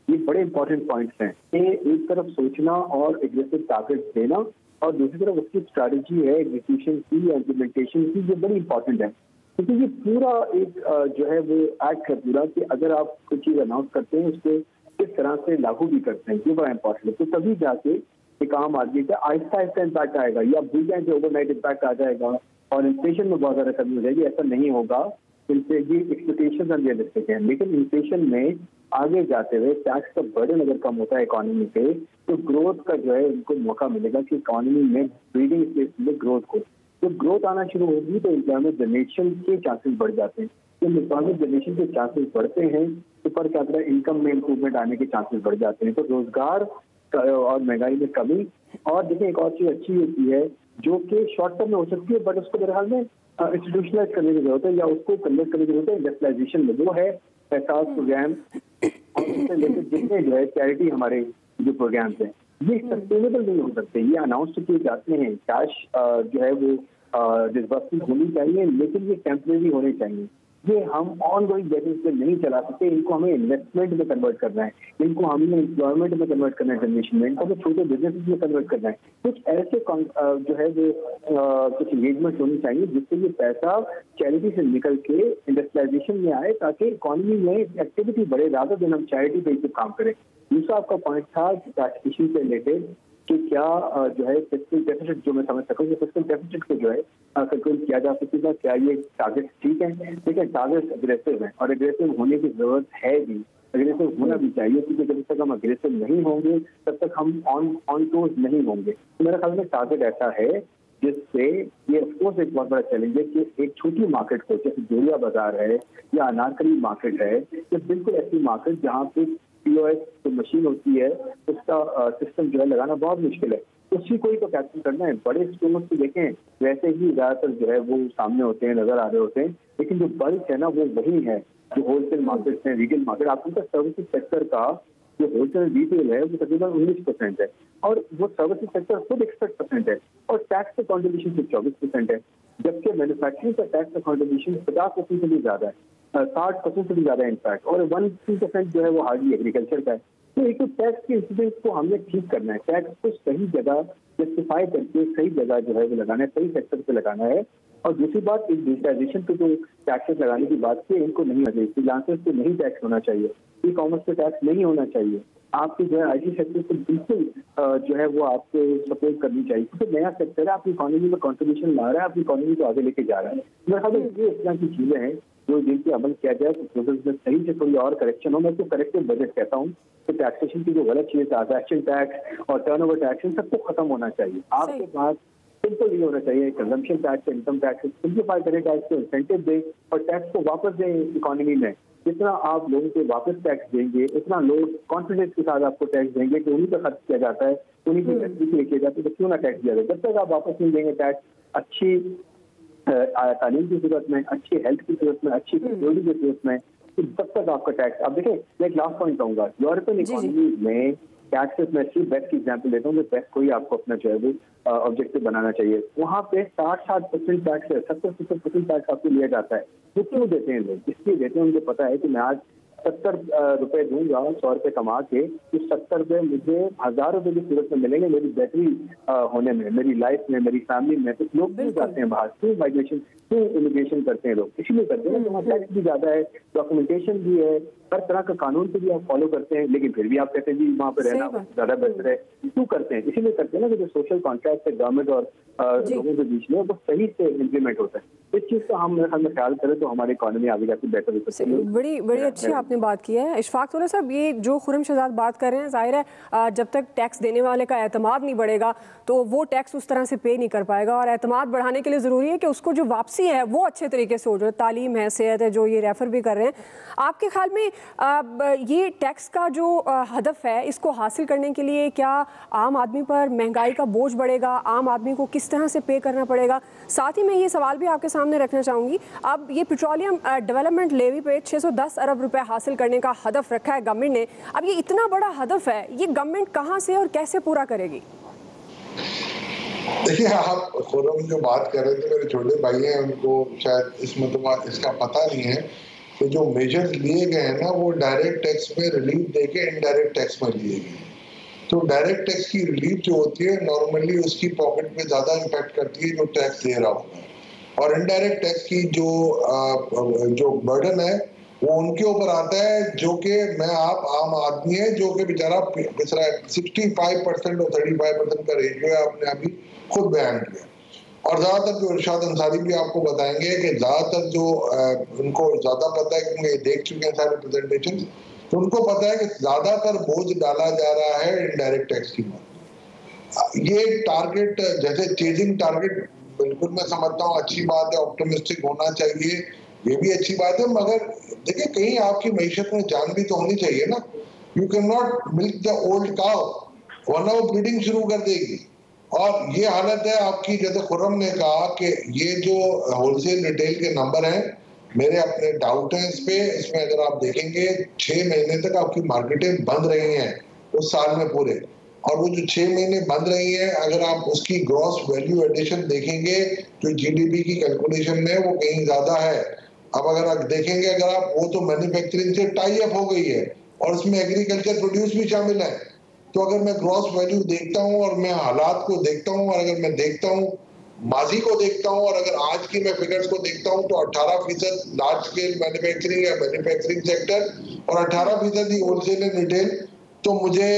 ये बड़े इंपॉर्टेंट पॉइंट्स हैं कि एक तरफ सोचना और एग्रेसिव टारगेट देना और दूसरी तरफ उसकी स्ट्रैटेजी है एग्जीक्यूशन की या इम्प्लीमेंटेशन की, ये बड़ी इंपॉर्टेंट है। क्योंकि ये पूरा एक जो है वो एक्ट है पूरा कि अगर आप कोई चीज अनाउंस करते हैं उसको किस तरह से लागू भी करते हैं, ये बड़ा इंपॉर्टेंट है। तो तभी जाके एक आम आदमी का आहिस्ता आहिस्ता इम्पैक्ट आएगा। या भूल जाए कि ओवरनाइट इम्पैक्ट आ जाएगा और इन्फ्लेशन में बहुत ज्यादा कमी हो जाएगी, ऐसा नहीं होगा। इनसे ये एक्सपेक्टेशन अनरियलिस्टिक है, लेकिन इन्फ्लेशन में आगे जाते हुए टैक्स का बर्डन अगर कम होता है इकोनॉमी पे तो ग्रोथ का जो है उनको मौका मिलेगा कि इकोनॉमी में ब्रीडिंग स्पेस में ग्रोथ को, जब ग्रोथ आना शुरू होगी तो एम्प्लॉयमेंट जनरेशन के चांसेस बढ़ जाते हैं। जब एम्प्लॉयमेंट जनरेशन के चांसेस बढ़ते हैं तो पर कैपिटा इनकम में इंप्रूवमेंट आने के चांसेस बढ़ जाते हैं। तो रोजगार और महंगाई में कमी। और देखिए, एक और चीज अच्छी होती है जो कि शॉर्ट टर्म में हो सकती है, बट उसको मेरे ख्याल में इंस्टीट्यूशनलाइज करने की जरूरत है या उसको कन्वर्ट करने की जरूरत है इंडस्ट्रियलाइजेशन में, जो है एहसास प्रोग्राम और उससे रिलेटेड जितने जो है चैरिटी हमारे जो प्रोग्राम्स हैं ये सस्टेनेबल नहीं हो सकते। ये अनाउंस किए जाते हैं, कैश जो है वो डिसबर्समेंट होनी चाहिए, लेकिन ये टेम्परेरी होने चाहिए। ये हम ऑन गोइंग बेसिस पे नहीं चला सकते, इनको हमें इन्वेस्टमेंट में कन्वर्ट करना है, इनको हमें एम्प्लॉयमेंट में कन्वर्ट करना है, जनरेशन में, इनको छोटे बिजनेस में कन्वर्ट करना है। कुछ ऐसे जो है वो कुछ एंगेजमेंट होनी चाहिए जिससे ये पैसा चैरिटी से निकल के इंडस्ट्रियलाइजेशन में आए ताकि इकोनॉमी में एक्टिविटी बढ़े, ज्यादा दिन हम चैरिटी पे काम करें। दूसरा आपका पॉइंट था टैक्सेशन से रिलेटेड कि क्या जो है फिस्कल डेफिसिट, जो मैं समझ सकूँ कि फिस्कल डेफिसिट को जो है कंट्रोल किया जा सकेगा, क्या ये टारगेट ठीक है? देखिए, टारगेट अग्रेसिव है और अग्रेसिव होने की जरूरत है भी, अग्रेसिव होना भी चाहिए, क्योंकि जब तक हम अग्रेसिव नहीं होंगे तब तक हम ऑन टोज नहीं होंगे। तो मेरा ख्याल में टारगेट ऐसा है जिससे ये ऑफकोर्स एक बहुत बड़ा चैलेंज है कि एक छोटी मार्केट को, जैसे जोड़िया बाजार है या अनारकली मार्केट है, ये बिल्कुल ऐसी मार्केट जहाँ पे POS जो मशीन होती है उसका सिस्टम जो है लगाना बहुत मुश्किल है, उसी को ही तो कैप्चर करना है। बड़े स्टोर्स को देखें वैसे ही ज्यादातर जो है वो सामने होते हैं, नजर आ रहे होते हैं, लेकिन जो बल्क है ना वो वही है जो होलसेल मार्केट है, रिटेल मार्केट। आपको सर्विसेज सेक्टर का जो होलसेल रिटेल है वो तकरीबन 19% है, और वो सर्विसेज सेक्टर खुद 61% है, और टैक्स का कॉन्ट्रीब्यूशन सिर्फ 24% है, जबकि मैन्युफैक्चरिंग का टैक्स का कॉन्ट्रीब्यूशन 50% से भी ज्यादा है, 60% से भी ज्यादा इनफैक्ट, और 1% जो है वो हार्डली एग्रीकल्चर का है। तो एक तो टैक्स के इंसिडेंस को हमने ठीक करना है, टैक्स को सही जगह जस्टिफाई करके सही जगह जो है वो लगाना है, सही सेक्टर पे लगाना है। और दूसरी बात, इस डिजिटाइजेशन पे जो टैक्सेस लगाने की बात की, इनको नहीं होना चाहिए, फ्रीलांसर्स पे नहीं टैक्स होना चाहिए, ई कॉमर्स पे टैक्स नहीं होना चाहिए, आपके जो है IT सेक्टर को बिल्कुल जो है वो आपको सपोर्ट करनी चाहिए, क्योंकि नया सेक्टर है, आपकी इकोनॉमी में कंट्रीब्यूशन ला रहा है, आपकी इकोनॉमी को आगे लेके जा रहा है। मेरे ख्याल में ये इस तरह की चीजें हैं जो जिनकी अमल किया जाए तो प्रोसेस में सही से थोड़ी और करेक्शन हो। मैं तो करेक्टिव बजट कहता हूँ, तो टैक्सेशन की जो गलत चीज, ट्रांजैक्शन टैक्स और टर्नओवर टैक्स, सबको खत्म होना चाहिए। आपके पास सिंपल ये होना चाहिए, consumption tax, income tax simplify करें, टैक्स को इंसेंटिव दें और टैक्स को वापस दें इकोनॉमी में। जितना आप लोगों को वापस टैक्स देंगे उतना लोग कॉन्फिडेंस के साथ आपको टैक्स देंगे कि उन्हीं पर खर्च किया जाता है, उन्हीं की फैक्ट्री से किया जाता है, तो क्यों ना टैक्स दिया जाए। जब तक आप वापस नहीं देंगे टैक्स, अच्छी तालीम की सूरत में, अच्छी हेल्थ की सूरत में, अच्छी सिक्योरिटी की सूरत में, तो तब तक आपका टैक्स। आप देखें, मैं एक लास्ट पॉइंट कहूँगा, यूरोपियन इकोनॉमीज में टैक्सेस में सिर्फ बेस्ट की एग्जाम्पल देता हूँ, बेस्ट को ही आपको अपना जो है वो ऑब्जेक्टिव बनाना चाहिए। वहाँ पे 60-60% टैक्स है, 70-70% टैक्स आपको लिया जाता है। वो क्यों देते हैं लोग? इसलिए देते हैं, उनको पता है कि मैं आज 70 रुपए दूंगा 100 रुपए कमा के, तो 70 रुपए मुझे 1000 रुपए की सूरत में मिलेंगे मेरी बेहतरी होने में, मेरी लाइफ में, मेरी फैमिली में। तो लोग क्यों जाते हैं बाहर, क्यों माइग्रेशन, क्यों इमिग्रेशन करते हैं लोग? इसलिए करते हैं ना, वहाँ टैक्स भी ज्यादा है, डॉक्यूमेंटेशन भी है, हर तरह का कानून को भी आप फॉलो करते हैं, लेकिन फिर भी आप कहते हैं जी वहाँ पे रहना ज्यादा बेहतर है। क्यों करते हैं? इसीलिए करते हैं ना कि जो सोशल कॉन्ट्रैक्ट है गवर्नमेंट और लोगों के बीच में, वो सही से इम्प्लीमेंट होता है। इस चीज का हम ख्याल करें तो हमारी इकोनॉमी आगे जाकर बेहतर हो सकती है। बड़ी अच्छी आपने बात की है इशफाक तोला साहब। ये जो खुर्रम शहजाद बात कर रहे हैं, जाहिर है जब तक टैक्स देने वाले का एतमाद नहीं बढ़ेगा तो वो टैक्स उस तरह से पे नहीं कर पाएगा, और एतमाद बढ़ाने के लिए ज़रूरी है कि उसको जो वापसी है वो अच्छे तरीके से हो जाए। तालीम है, सेहत है, जो ये रेफर भी कर रहे हैं। आपके ख्याल में ये टैक्स का जो हदफ है, इसको हासिल करने के लिए क्या आम आदमी पर महंगाई का बोझ बढ़ेगा? आम आदमी को किस तरह से पे करना पड़ेगा? साथ ही मैं ये सवाल भी आपके सामने रखना चाहूँगी, अब ये पेट्रोलियम डेवलपमेंट लेवी पे 610 अरब रुपए हासिल करने का हदफ रखा है गवर्नमेंट ने। अब ये इतना बड़ा हदफ है, ये गवर्नमेंट कहाँ से और कैसे पूरा करेगी? देखिए, आप खुर्रम जो बात कर रहे थे, मेरे छोटे भाई हैं, उनको शायद इसका पता नहीं है कि जो मेजर्स लिए गए हैं ना, वो डायरेक्ट टैक्स में रिलीफ देके इनडायरेक्ट टैक्स में लिए गए। तो डायरेक्ट टैक्स की रिलीफ जो होती है नॉर्मली उसकी पॉकेट पे ज्यादा इम्पैक्ट करती है जो टैक्स दे रहा होता है, और इनडायरेक्ट टैक्स की जो बर्डन है वो उनके ऊपर आता है, जो कि आम आदमी है, जो कि बेचारा 65% और 35% का रेशियो है, आपने अभी खुद बयान किया। और ज्यादातर जो इरशाद अंसारी भी आपको बताएंगे कि ज्यादातर जो उनको ज्यादा पता है, क्योंकि ये देख चुके हैं सारे प्रेजेंटेशन, तो उनको पता है कि ज्यादातर बोझ डाला जा रहा है इनडायरेक्ट टैक्स की बात। ये टारगेट, जैसे चेजिंग टारगेट, बिल्कुल मैं समझता हूँ अच्छी बात है, ऑप्टिमिस्टिक होना चाहिए, ये भी अच्छी बात है, मगर देखिए कहीं आपकी मईशत में जान भी तो होनी चाहिए ना। You can not milk the old cow, वरना वो ब्लीडिंग शुरू कर देगी। और ये हालत है आपकी, जैसे खुर्रम ने कहा कि ये जो होलसेल रिटेल के नंबर हैं, मेरे अपने डाउट हैं इस पे। इसमें अगर आप देखेंगे 6 महीने तक आपकी मार्केटें बंद रही हैं उस साल में पूरे, और वो जो 6 महीने बंद रही हैं, अगर आप उसकी ग्रॉस वैल्यू एडिशन देखेंगे जो जीडीपी की कैलकुलेशन में, वो कहीं ज्यादा है। अब अगर आप देखेंगे, अगर आप वो तो मैन्युफैक्चरिंग से टाई अप हो गई है और उसमें एग्रीकल्चर प्रोड्यूस भी शामिल है। तो अगर मैं ग्रॉस वैल्यू देखता हूँ और मैं हालात को देखता हूँ, और अगर मैं देखता हूँ माजी को देखता हूँ, और अगर आज की मैं फिगर्स को देखता हूँ, तो 18% लार्ज स्केल मैन्युफैक्चरिंग या मैन्युफैक्चरिंग सेक्टर और 18% ही होलसेल एंड रिटेल। तो मुझे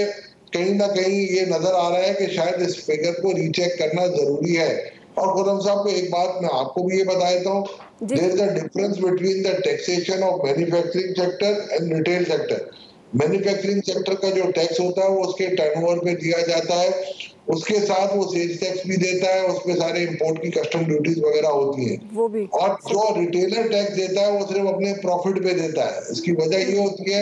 कहीं ना कहीं ये नजर आ रहा है कि शायद इस फिगर को रीचेक करना जरूरी है। और खुर्रम साहब को एक बात मैं आपको भी ये बता देता हूँ, there is a difference between the taxation of manufacturing sector and retail sector. Manufacturing sector का जो टैक्स होता है वो उसके टर्नओवर पे दिया जाता है, उसके साथ वो सेल्स टैक्स भी देता है, उसमें सारे इंपोर्ट की कस्टम ड्यूटीज वगैरह होती हैं वो भी। और जो रिटेलर टैक्स देता है वो सिर्फ अपने प्रॉफिट पे देता है। इसकी वजह ये होती है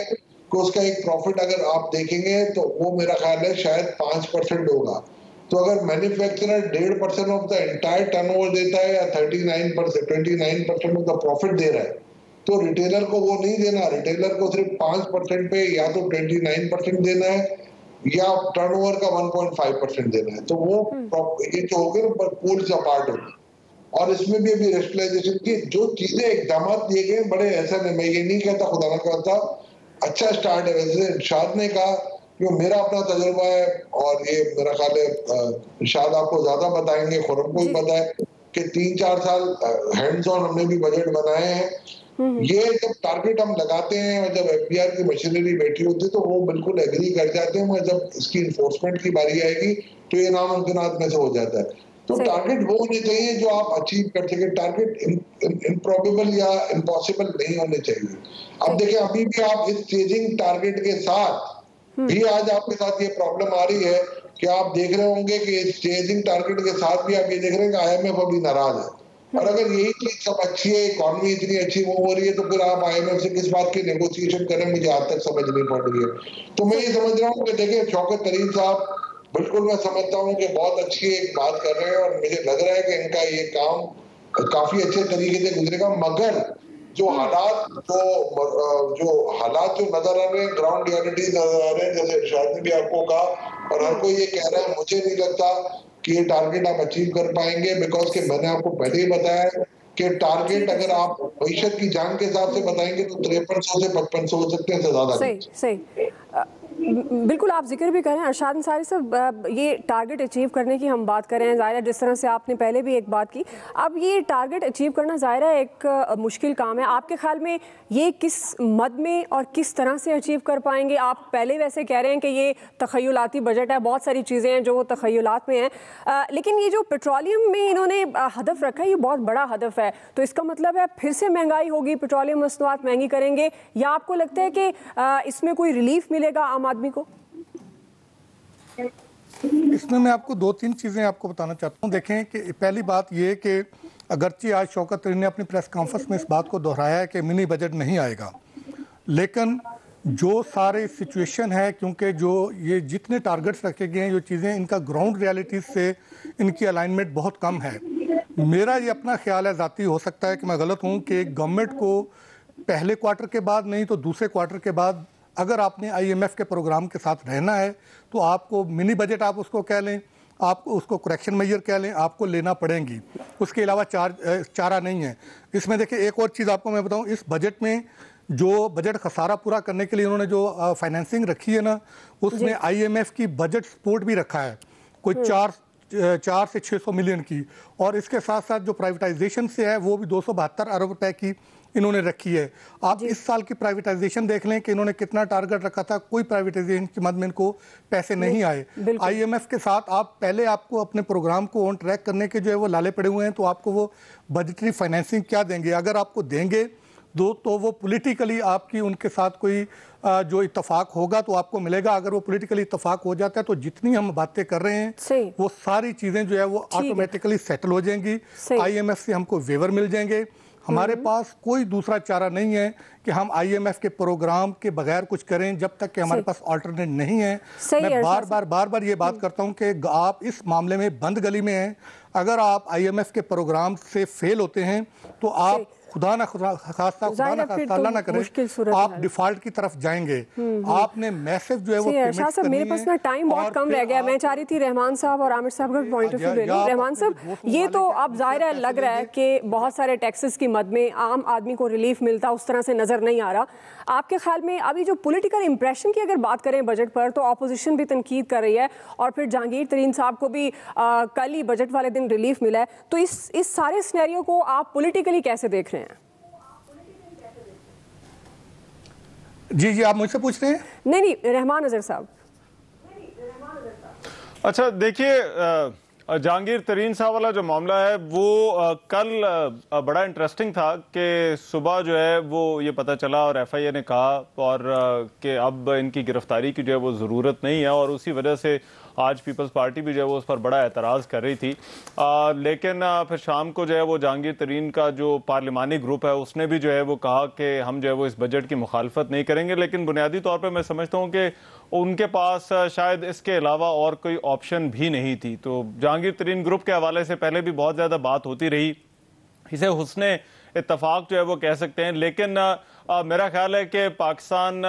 कि उसका एक प्रॉफिट अगर आप देखेंगे तो वो मेरा ख्याल है शायद 5% होगा। तो अगर manufacturer 1.5% of the entire turnover देता है या 29% ऑफ द प्रॉफिट दे रहा है तो रिटेलर को वो नहीं देना, रिटेलर को सिर्फ 5% पे या तो 29% देना है या टर्नओवर का 1.5% देना है। तो वो ये जो हो गया पूल से अपार्ट होगी। और इसमें भी अभी रेशनलाइजेशन की जो चीजें एकदम दिए गए बड़े ऐसा नहीं, मैं ये नहीं कहता, खुदा ना कहता, अच्छा स्टार्ट है। वैसे इरशाद ने कहा कि मेरा अपना तजुर्बा है और ये मेरा ख्याल है इरशाद आपको ज्यादा बताएंगे, खुरम को भी पता है कि 3-4 साल हैंड्स ऑन हमने भी बजट बनाए हैं। ये जब टारगेट हम लगाते हैं और जब एफबीआर की मशीनरी बैठी होती है तो वो बिल्कुल एग्री कर जाते हैं, मगर जब इसकी इन्फोर्समेंट की बारी आएगी तो ये नामुमकिनात में से हो जाता है। तो टारगेट वो होने चाहिए जो आप अचीव कर सके, टारगेट इम्प्रॉबेबल या इम्पॉसिबल नहीं होने चाहिए। अब देखिए अभी भी आप इस चेजिंग टारगेट के साथ भी आज आपके साथ ये प्रॉब्लम आ रही है कि आप देख रहे होंगे कि इस चेजिंग टारगेट के साथ भी आप ये देख रहे हैं कि IMF अभी नाराज है। और अगर यही चीज सब अच्छी है, इकोनॉमी इतनी अच्छी वो हो रही है, तो फिर आप IMF से किस बात की नेगोशिएशन करें, मुझे आज तक समझ नहीं पड़ रही है। तो मैं ये समझ रहा हूँ कि देखिए शौकत तरीन साहब बिल्कुल मैं समझता हूँ कि बहुत अच्छी एक बात कर रहे हैं और मुझे लग रहा है कि इनका ये काम काफी अच्छे तरीके से गुजरेगा, मगर जो हालात जो नजर आ रहे हैं, ग्राउंड रियलिटीज नजर आ रहे हैं, जैसे इरशाद ने भी आपको कहा और हर कोई ये कह रहा है, मुझे नहीं लगता कि ये टारगेट आप अचीव कर पाएंगे। बिकॉज कि मैंने आपको पहले ही बताया कि टारगेट अगर आप भविष्य की जान के हिसाब से बताएंगे तो 5300 से 5500 हो सकते हैं, से ज्यादा। सही बिल्कुल आप जिक्र भी करें अरशाद अंसारी साहब, ये टारगेट अचीव करने की हम बात कर रहे हैं। ज़ाहिर है जिस तरह से आपने पहले भी एक बात की, अब ये टारगेट अचीव करना ज़ाहिर है एक मुश्किल काम है। आपके ख्याल में ये किस मद में और किस तरह से अचीव कर पाएंगे? आप पहले वैसे कह रहे हैं कि ये तखय्युलाती बजट है, बहुत सारी चीज़ें हैं जो तखय्युलात में हैं, लेकिन ये जो पेट्रोलियम में इन्होंने हदफ रखा है ये बहुत बड़ा हदफ है, तो इसका मतलब है फिर से महंगाई होगी, पेट्रोलियम मसनूआत महंगी करेंगे, या आपको लगता है कि इसमें कोई रिलीफ मिलेगा आम आदमी को? इसमें मैं आपको 2-3 चीज़ें आपको बताना चाहता हूँ। देखें कि पहली बात ये कि अगरचे आज शौकत तरीन ने अपनी प्रेस कॉन्फ्रेंस में इस बात को दोहराया है कि मिनी बजट नहीं आएगा, लेकिन जो सारे सिचुएशन है, क्योंकि जो ये जितने टारगेट्स रखे गए हैं, जो चीज़ें इनका ग्राउंड रियलिटीज से इनकी अलाइनमेंट बहुत कम है। मेरा ये अपना ख्याल है, ज़ाती हो सकता है कि मैं गलत हूँ, कि गवर्नमेंट को पहले क्वार्टर के बाद नहीं तो दूसरे क्वार्टर के बाद अगर आपने IMF के प्रोग्राम के साथ रहना है तो आपको मिनी बजट आप उसको कह लें, आप उसको करेक्शन मेजर कह लें, आपको लेना पड़ेंगी, उसके अलावा चारा नहीं है। इसमें देखिए एक और चीज़ आपको मैं बताऊं, इस बजट में जो बजट खसारा पूरा करने के लिए उन्होंने जो फाइनेंसिंग रखी है ना, उसमें IMF की बजट सपोर्ट भी रखा है, कोई 4 से 600 मिलियन की, और इसके साथ साथ जो प्राइवेटाइजेशन से है वो भी 272 अरब रुपए की इन्होंने रखी है। आप इस साल की प्राइवेटाइजेशन देख लें कि इन्होंने कितना टारगेट रखा था, कोई प्राइवेटाइजेशन की मद में इनको पैसे नहीं आए। IMF के साथ आप पहले आपको अपने प्रोग्राम को ऑन ट्रैक करने के जो है वो लाले पड़े हुए हैं, तो आपको वो बजटरी फाइनेंसिंग क्या देंगे? अगर आपको देंगे तो वो पॉलिटिकली आपकी उनके साथ कोई जो इत्तेफाक होगा तो आपको मिलेगा। अगर वो पॉलिटिकली इत्तेफाक हो जाता है तो जितनी हम बातें कर रहे हैं वो सारी चीज़ें जो है वो ऑटोमेटिकली सेटल हो जाएंगी। IMF से हमको वेवर मिल जाएंगे। हमारे पास कोई दूसरा चारा नहीं है कि हम IMF के प्रोग्राम के बगैर कुछ करें जब तक कि हमारे पास अल्टरनेट नहीं है। मैं बार बार ये बात करता हूं कि आप इस मामले में बंद गली में हैं। अगर आप IMF के प्रोग्राम से फेल होते हैं तो आप खुदा ना खास्ता अल्लाह ना करे आप डिफॉल्ट की तरफ जाएंगे। आपने मैसिव जो है वो पेमेंट्स करनी है। मेरे पास ना टाइम बहुत कम रह गया, मैं चाह रही थी रहमान साहब और आमिर साहब का पॉइंट ऑफ व्यू ले लूं। रहमान साहब, ये तो अब जाहिर है लग रहा है कि बहुत सारे टैक्सेस की मद में आम आदमी को रिलीफ मिलता उस तरह से नजर नहीं आ रहा। आपके ख्याल में अभी जो पॉलिटिकल इंप्रेशन की अगर बात करें बजट पर, तो ऑपोजिशन भी तनकीद कर रही है और फिर जहांगीर तरीन साहब को भी कल ही बजट वाले दिन रिलीफ मिला है, तो इस सारे सिनेरियो को आप पॉलिटिकली कैसे देख रहे हैं? जी आप मुझसे पूछ रहे हैं? नहीं रहमान नजर साहब। अच्छा देखिए, जहांगीर तरीन साहब वाला जो मामला है वो कल बड़ा इंटरेस्टिंग था कि सुबह जो है वो ये पता चला और FIA ने कहा और कि अब इनकी गिरफ्तारी की जो है वो ज़रूरत नहीं है, और उसी वजह से आज पीपल्स पार्टी भी जो है वो उस पर बड़ा एतराज़ कर रही थी। लेकिन फिर शाम को जो है वो जहांगीर तरीन का जो पार्लिमानी ग्रुप है उसने भी जो है वो कहा कि हम जो है वो इस बजट की मुखालफत नहीं करेंगे, लेकिन बुनियादी तौर पर मैं समझता हूँ कि उनके पास शायद इसके अलावा और कोई ऑप्शन भी नहीं थी। तो जहांगीर तरीन ग्रुप के हवाले से पहले भी बहुत ज़्यादा बात होती रही, इसे हुस्ने इत्तफाक जो है वो कह सकते हैं, लेकिन मेरा ख्याल है कि पाकिस्तान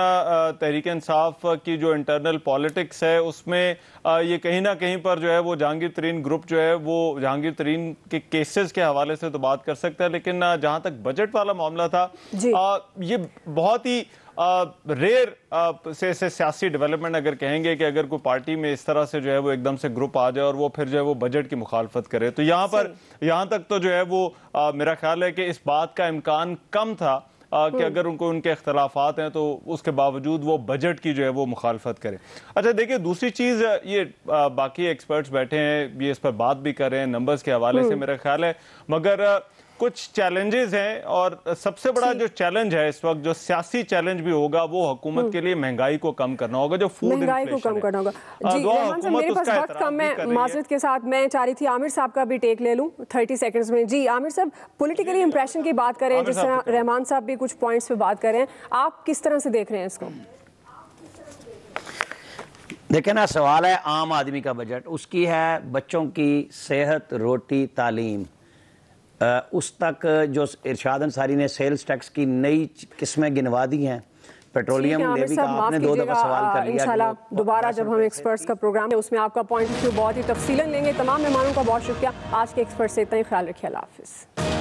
तहरीक इंसाफ की जो इंटरनल पॉलिटिक्स है उसमें ये कहीं ना कहीं पर जो है वो जहांगीर तरीन ग्रुप जो है वो जहांगीर तरीन के केसेस के हवाले से तो बात कर सकता है, लेकिन जहां तक बजट वाला मामला था ये बहुत ही रेयर से सियासी डेवलपमेंट अगर कहेंगे कि अगर कोई पार्टी में इस तरह से जो है वो एकदम से ग्रुप आ जाए और वो फिर जो है वो बजट की मुखालफत करे, तो यहाँ तक तो जो है वो मेरा ख्याल है कि इस बात का इम्कान कम था कि अगर उनके इख्तलाफात हैं तो उसके बावजूद वो बजट की जो है वो मुखालफत करें। अच्छा देखिए, दूसरी चीज़ ये बाकी एक्सपर्ट्स बैठे हैं, ये इस पर बात भी कर रहे हैं नंबर्स के हवाले से मेरा ख्याल है, मगर कुछ चैलेंजेस हैं और सबसे बड़ा जो चैलेंज है इस वक्त, जो सियासी चैलेंज भी होगा, वो हुकूमत के लिए महंगाई को कम करना होगा, जो फूड महंगाई को कम करना होगा। जी रहमान साहब, मेरे पास वक्त कम है, माजरत के साथ मैं चाह रही थी आमिर साहब का भी टेक ले लूं 30 सेकंड्स में। जी आमिर साहब, पॉलिटिकली इंप्रेशन की बात करें, जिस तरह रहमान साहब भी कुछ पॉइंट्स पे बात कर रहे हैं, आप किस तरह से देख रहे हैं इसको? देखिए ना, सवाल है आम आदमी का बजट, उसकी है बच्चों की सेहत, रोटी, तालीम, उस तक जो इरशाद अंसारी ने सेल्स टैक्स की नई किस्में गिनवा दी हैं, पेट्रोलियम लेवी का आपने 2 दफा सवाल कर लिया। इंशाल्लाह दोबारा जब हम एक्सपर्ट्स का प्रोग्राम है उसमें आपका पॉइंट ऑफ व्यू बहुत ही तफसीलन लेंगे। तमाम मेहमानों का बहुत शुक्रिया। आज के एक्सपर्ट से इतना ही, ख्याल रखिए, अल्लाह हाफिज़।